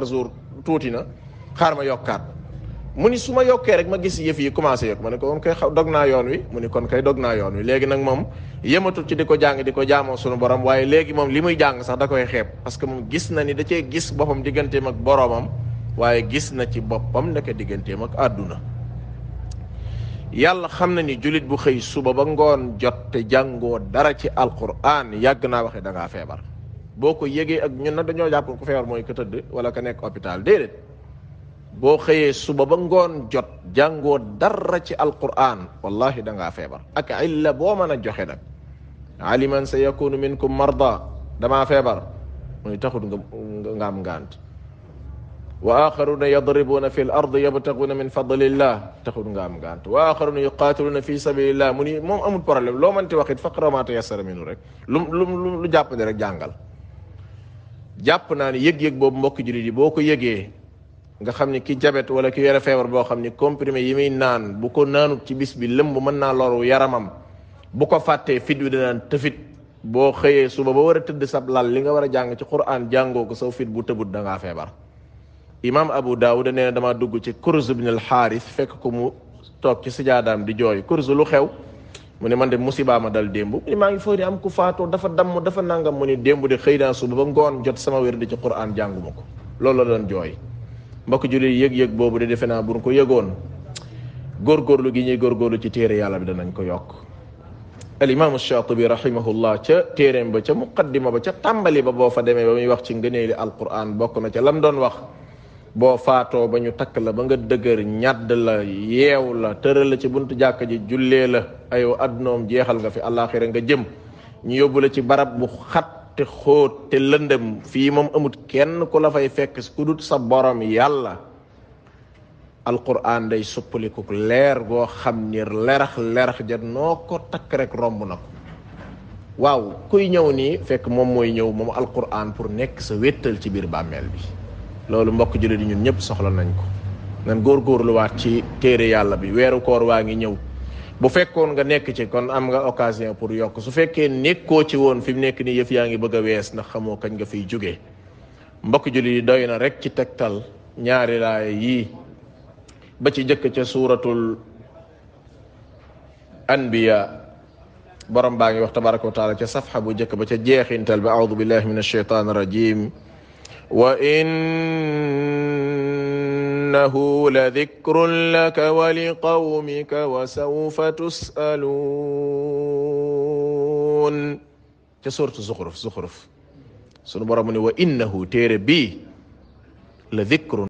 par jour tuuti na xaar ma yokkaat mu ni su ma yokkee rek ma gis yëf yi commencé yokk ma ne ko moom kay dog naa yoon wi mu ni kon kay dog naa yoon wi léegi nag moom yëmatul ci di ko jàng di ko jaamoo sunu borom waaye léegi moom li muy jàng sax da koy xeeb parce que moom gis na ni da cee gis boppam digganteem ak boromam waaye gis na ci boppam ndeke digganteem ak àdduna. yàlla xam na ni jullit bu xëy suba ba ngoon jot te jàngoo dara ci alquran yàgg naa waxe da ngaa feebar boo ko yëgee ak ñun nag dañoo jàpp ku feebar mooy ko tëdd wala ka nekk hôpital déedéet boo xëyee suba ba ngoon jot jàngoo dara ci alquran wallahi da ngaa feebar ak illa boo mën a joxe nag aliman sa yakunu minkum marda damaa feebar muy taxut nga am ngant wa axaruna yadribuna fi l ard yabtaguna min fadlillah taxul nga am ngant wa axaruna yuqatiluna fi sabilillah mu ni moom amul problème loo mënti waxit faqra ma tayassara minhu rek lu jàpp ne rek jàngal. jàpp naa ni yëg-yëg boobu mbokk jullit yi boo ko yëgee nga xam ni ki jabet wala ki yore feebar boo xam ni comprimé yi muy naan bu ko naanut ci bis bi lëmb mën naa loru yaramam bu ko fàttee fit wi danaan tëfit boo xëyee suba ba war a tëdd sab lal li nga war a jàng ci Qur'an jàngoo ko saw fit bu tëbut da ngaa feebar. imam Abu Dawud nee na damaa dugg ci Kurz ibn al-Harith fekk ko mu toog ci sijaadaam di jooy Kurz lu xew mu ne man de musiba ma dal démb mu ne maa ngi foog ne am ku faatoo dafa damm dafa nangam mu ne démb de xëy naa suba ba ngoon jot sama wér di ci Qur'an jànguma ko loolu la doon jooy. mbokk jullit yëg-yëg boobu de defe naa bu ko yëgoon góorgóorlu gi ñuy góorgóorlu ci téere yàlla bi danañ ko yokk. al imam Shaatibi rahimahullah ca téereem ba ca muqaddima ba ca tàmbali ba boo fa demee ba muy wax ci ngëneeli alquran bokk na ca lam doon wax boo faatoo ba ñu takk la ba nga dëgër ñadd la yeew la tëral la ci buntu jàkka ji jullee la aywa addunoom jeexal nga fi àllaaxira nga jëm ñu yóbbu la ci barab bu xat te xóot te lëndëm fii moom amut kenn ku la fay fekk ku dut sa borom yàlla alquran day suppaliku leer goo xam ni lerax ja noo ko takk rek romb na ko waaw kuy ñëw nii fekk moom mooy ñëw moom alquran pour nekk sa wéttal ci biir bàmmeel bi loolu mbokk jullit yi ñun ñëpp soxla nañ ko nan góorgóorluwaat ci téere yàlla bi weeru koor waa ngi ñëw bu fekkoon nga nekk ci kon am nga occasion pour yokk su fekkee nekkoo ci woon fi mu nekk nii yëf yaa ngi bëgg a wees ndax xamoo kañ nga fiy jógee mbokk jullit yi doy na rek ci tegtal ñaari laay yii ba ci jëkk ca suuratul anbiya borom baa ngi wax tabaraka wa taala ca safxa bu jëkk ba ca jeexintal ba audu billahi min alsheitan irrajim wa innahu la dikrun laka wa liqawmika wa sawfa tusaluun ca suuratu zuxruf sunu borom mu ne wa innahu téere bii la dikrun